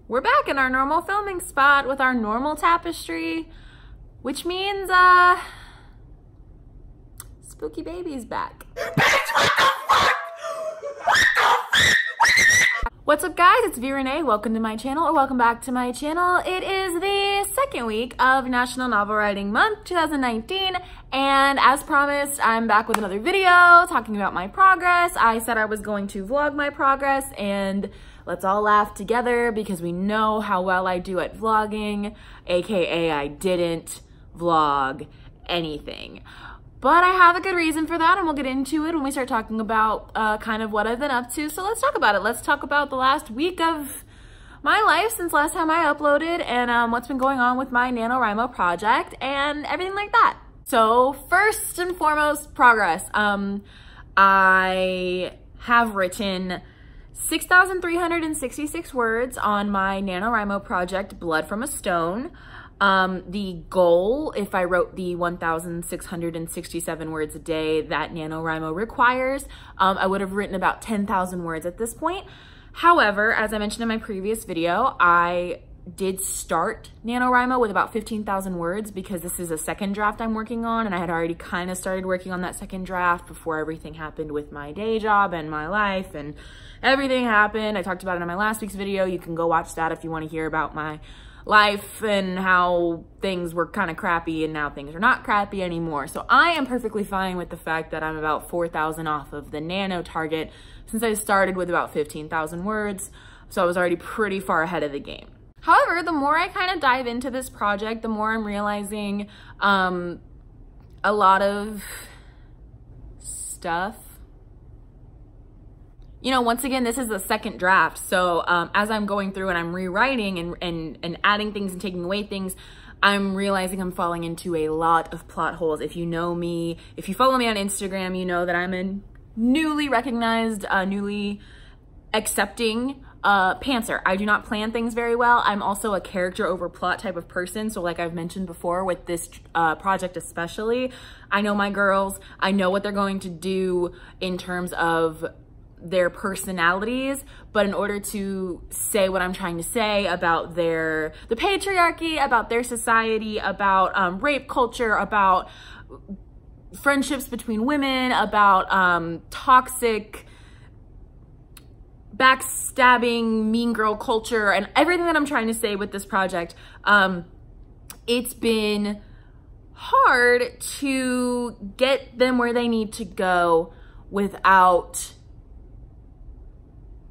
We're back in our normal filming spot with our normal tapestry, which means, Spooky Baby's back. What's up, guys? It's V Renee. Welcome to my channel, or welcome back to my channel. It is the second week of National Novel Writing Month 2019, and as promised, I'm back with another video talking about my progress. I said I was going to vlog my progress, and let's all laugh together because we know how well I do at vlogging, aka I didn't vlog anything. But I have a good reason for that, and we'll get into it when we start talking about kind of what I've been up to. So let's talk about it. Let's talk about the last week of my life since last time I uploaded, and what's been going on with my NaNoWriMo project and everything like that. So first and foremost, progress. I have written 6,366 words on my NaNoWriMo project, Blood from a Stone. The goal, if I wrote the 1,667 words a day that NaNoWriMo requires, I would have written about 10,000 words at this point. However, as I mentioned in my previous video, I did start NaNoWriMo with about 15,000 words because this is a second draft I'm working on, and I had already kind of started working on that second draft before everything happened with my day job and my life, and everything happened. I talked about it in my last week's video. You can go watch that if you want to hear about my life and how things were kind of crappy and now things are not crappy anymore. So I am perfectly fine with the fact that I'm about 4,000 off of the Nano target since I started with about 15,000 words. So I was already pretty far ahead of the game. However, the more I kind of dive into this project, the more I'm realizing a lot of stuff. You know, once again, this is the second draft. So as I'm going through and I'm rewriting and adding things and taking away things, I'm realizing I'm falling into a lot of plot holes. If you know me, if you follow me on Instagram, you know that I'm a newly recognized, newly accepting pantser. I do not plan things very well. I'm also a character over plot type of person. So like I've mentioned before with this project especially, I know my girls, I know what they're going to do in terms of their personalities, but in order to say what I'm trying to say about the patriarchy, about their society, about rape culture, about friendships between women, about toxic, backstabbing, mean girl culture, and everything that I'm trying to say with this project, it's been hard to get them where they need to go without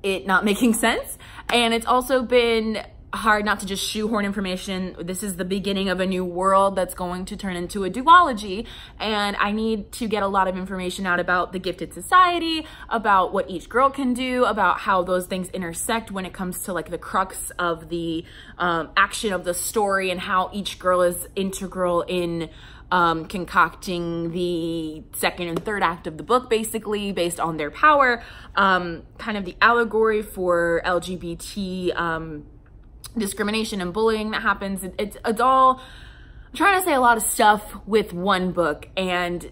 it not making sense. And it's also been hard not to just shoehorn information. This is the beginning of a new world that's going to turn into a duology, and I need to get a lot of information out about the gifted society, about what each girl can do, about how those things intersect when it comes to like the crux of the action of the story, and how each girl is integral in concocting the second and third act of the book, basically based on their power, kind of the allegory for LGBT discrimination and bullying that happens. It's all, I'm trying to say a lot of stuff with one book, and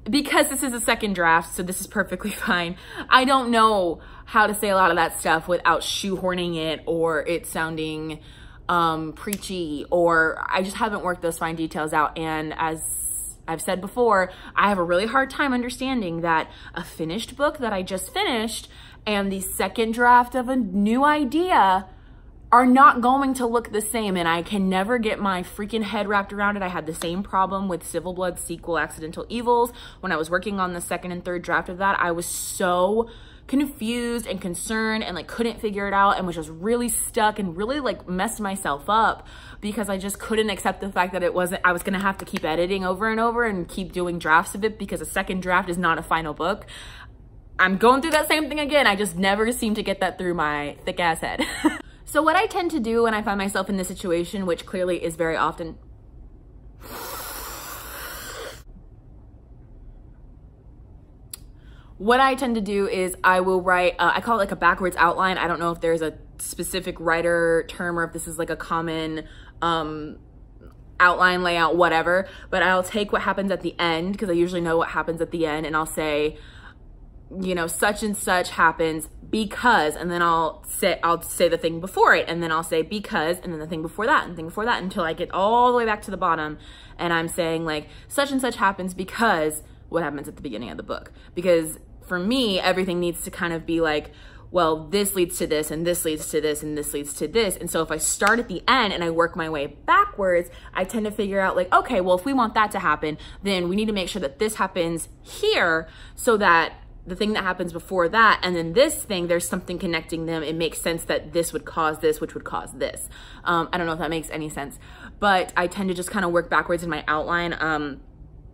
because this is a second draft, so this is perfectly fine, I don't know how to say a lot of that stuff without shoehorning it or it sounding preachy, or I just haven't worked those fine details out. And as I've said before, I have a really hard time understanding that a finished book that I just finished and the second draft of a new idea are not going to look the same, and I can never get my freaking head wrapped around it. I had the same problem with Civil Blood's sequel, Accidental Evils. When I was working on the second and third draft of that, I was so confused and concerned and like couldn't figure it out and was just really stuck and really like messed myself up because I just couldn't accept the fact that I was gonna have to keep editing over and over and keep doing drafts of it because a second draft is not a final book. I'm going through that same thing again. I just never seem to get that through my thick ass head. So what I tend to do when I find myself in this situation, which clearly is very often, what I tend to do is I will write, I call it like a backwards outline. I don't know if there's a specific writer term or if this is like a common outline, layout, whatever, but I'll take what happens at the end, because I usually know what happens at the end, and I'll say, you know, such and such happens, because, and then I'll say the thing before it, and then I'll say because, and then the thing before that, and the thing before that, until I get all the way back to the bottom, and I'm saying like, such and such happens because what happens at the beginning of the book. Because for me, everything needs to kind of be like, well, this leads to this, and this leads to this, and this leads to this. And so if I start at the end and I work my way backwards, I tend to figure out like, okay, well, if we want that to happen, then we need to make sure that this happens here, so that the thing that happens before that, and then this thing, there's something connecting them. It makes sense that this would cause this, which would cause this. I don't know if that makes any sense, but I tend to just kind of work backwards in my outline,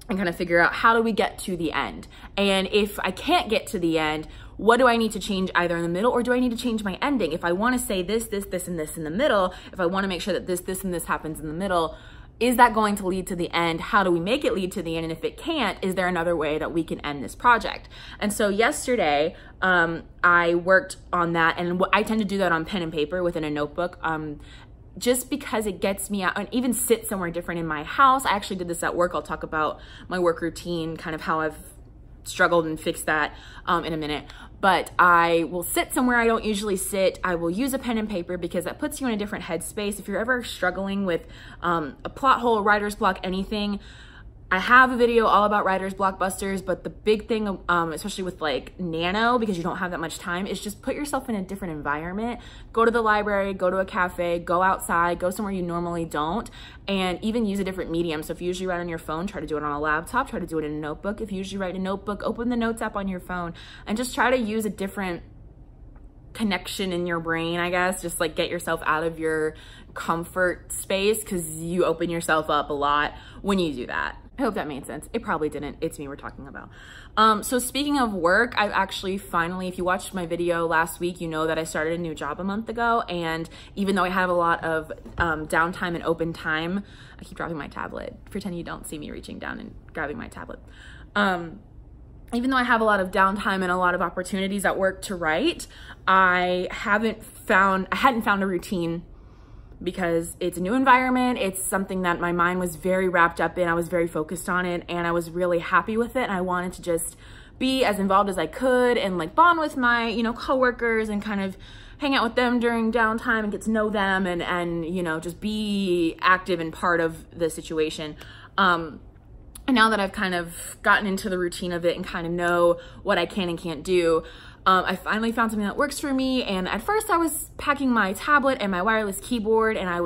and kind of figure out how do we get to the end. And if I can't get to the end, what do I need to change either in the middle, or do I need to change my ending? If I want to say this, this, this, and this in the middle, if I want to make sure that this, this, and this happens in the middle, is that going to lead to the end? How do we make it lead to the end? And if it can't, is there another way that we can end this project? And so yesterday, I worked on that, and I tend to do that on pen and paper within a notebook. Just because it gets me out, and even sit somewhere different in my house. I actually did this at work. I'll talk about my work routine, kind of how I've struggled and fixed that in a minute. But I will sit somewhere I don't usually sit. I will use a pen and paper because that puts you in a different headspace. If you're ever struggling with a plot hole, writer's block, anything, I have a video all about writer's blockbusters, but the big thing, especially with like NANO, because you don't have that much time, is just put yourself in a different environment. Go to the library, go to a cafe, go outside, go somewhere you normally don't, and even use a different medium. So if you usually write on your phone, try to do it on a laptop, try to do it in a notebook. If you usually write in a notebook, open the notes app on your phone, and just try to use a different connection in your brain, I guess. Just like get yourself out of your comfort space, because you open yourself up a lot when you do that. I hope that made sense. It probably didn't. It's me we're talking about. So speaking of work, I've actually finally, if you watched my video last week, you know that I started a new job a month ago. And even though I have a lot of downtime and open time, I keep dropping my tablet. Pretend you don't see me reaching down and grabbing my tablet. Even though I have a lot of downtime and a lot of opportunities at work to write, I hadn't found a routine, because it's a new environment. It's something that my mind was very wrapped up in. I was very focused on it, and I was really happy with it. And I wanted to just be as involved as I could and like bond with my, coworkers and kind of hang out with them during downtime and get to know them and just be active and part of the situation. And now that I've kind of gotten into the routine of it and kind of know what I can and can't do, I finally found something that works for me. And at first I was packing my tablet and my wireless keyboard, and I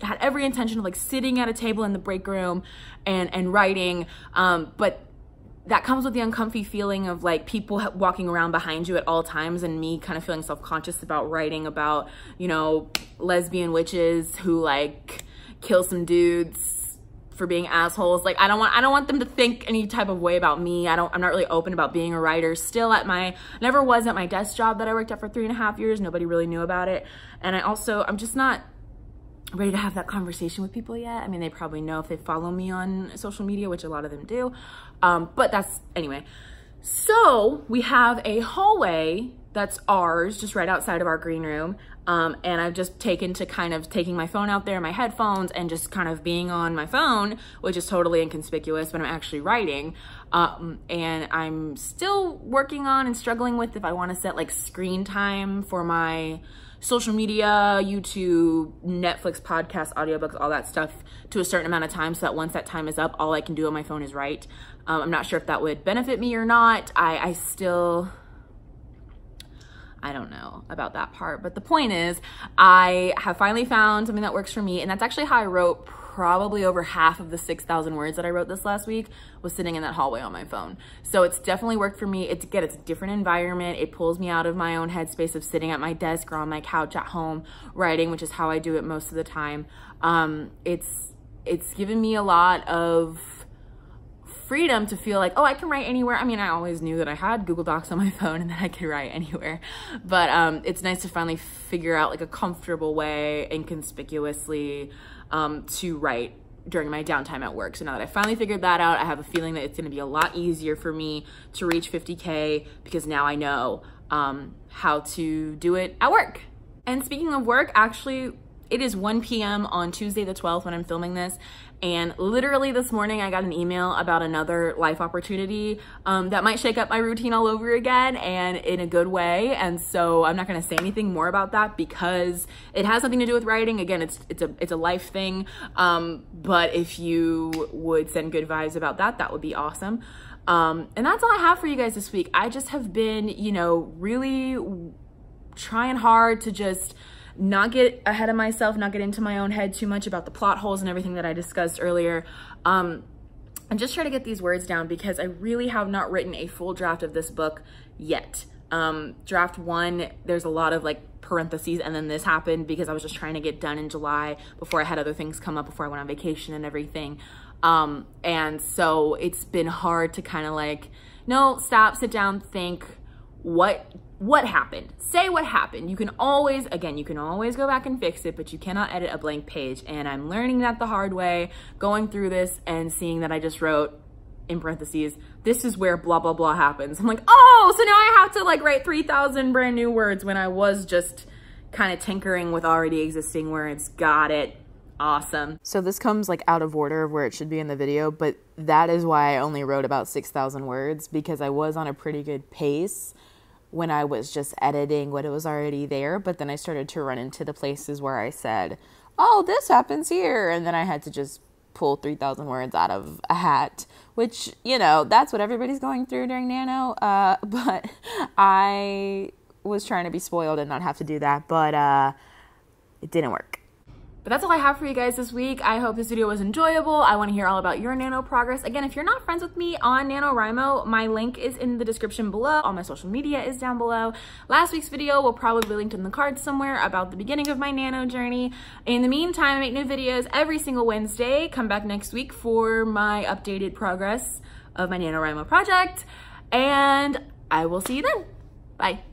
had every intention of like sitting at a table in the break room and writing. But that comes with the uncomfy feeling of like people walking around behind you at all times, and me kind of feeling self-conscious about writing about, lesbian witches who like kill some dudes for being assholes. Like I don't want them to think any type of way about me. I'm not really open about being a writer still never was at my desk job that I worked at for 3.5 years. Nobody really knew about it. And I'm just not ready to have that conversation with people yet. I mean, they probably know if they follow me on social media, which a lot of them do. But anyway. So we have a hallway that's ours, just right outside of our green room. And I've just taken my phone out there, my headphones, and just kind of being on my phone, which is totally inconspicuous, but I'm actually writing. And I'm still working on and struggling with if I want to set like screen time for my social media, YouTube, Netflix, podcasts, audiobooks, all that stuff to a certain amount of time, so that once that time is up, all I can do on my phone is write. I'm not sure if that would benefit me or not. I don't know about that part, but the point is I have finally found something that works for me, and that's actually how I wrote probably over half of the 6,000 words that I wrote this last week, was sitting in that hallway on my phone. So it's definitely worked for me. It's a different environment. It pulls me out of my own headspace of sitting at my desk or on my couch at home writing, which is how I do it most of the time. It's given me a lot of freedom to feel like, oh, I can write anywhere. I mean, I always knew that I had Google Docs on my phone and that I could write anywhere, but it's nice to finally figure out like a comfortable way, inconspicuously, to write during my downtime at work. So now that I finally figured that out, I have a feeling that it's going to be a lot easier for me to reach 50K, because now I know how to do it at work. And speaking of work, actually, It is 1 p.m. on Tuesday the 12th when I'm filming this, and literally this morning I got an email about another life opportunity that might shake up my routine all over again, and in a good way. And so I'm not going to say anything more about that because it has nothing to do with writing. Again, it's a life thing, but if you would send good vibes about that, that would be awesome. And that's all I have for you guys this week. I just have been, you know, really trying hard to just not get ahead of myself, not get into my own head too much about the plot holes and everything that I discussed earlier. And just try to get these words down because I really have not written a full draft of this book yet. Draft 1, there's a lot of like parentheses, and then this happened because I was just trying to get done in July before I had other things come up, before I went on vacation and everything. And so it's been hard to kind of like, no, stop, sit down, think, what happened? Say what happened. You can always, again, you can always go back and fix it, but you cannot edit a blank page. And I'm learning that the hard way, going through this and seeing that I just wrote, in parentheses, this is where blah, blah, blah happens. I'm like, oh, so now I have to like write 3,000 brand new words when I was just kind of tinkering with already existing words. Got it. Awesome. So this comes like out of order of where it should be in the video, but that is why I only wrote about 6,000 words, because I was on a pretty good pace when I was just editing what was already there. But then I started to run into the places where I said, oh, this happens here. And then I had to just pull 3,000 words out of a hat, which, you know, that's what everybody's going through during NANO. But I was trying to be spoiled and not have to do that, but it didn't work. But that's all I have for you guys this week. I hope this video was enjoyable. I want to hear all about your NANO progress. Again, if you're not friends with me on NaNoWriMo, my link is in the description below. All my social media is down below. Last week's video will probably be linked in the cards somewhere about the beginning of my NANO journey. In the meantime, I make new videos every single Wednesday. Come back next week for my updated progress of my NaNoWriMo project. And I will see you then. Bye.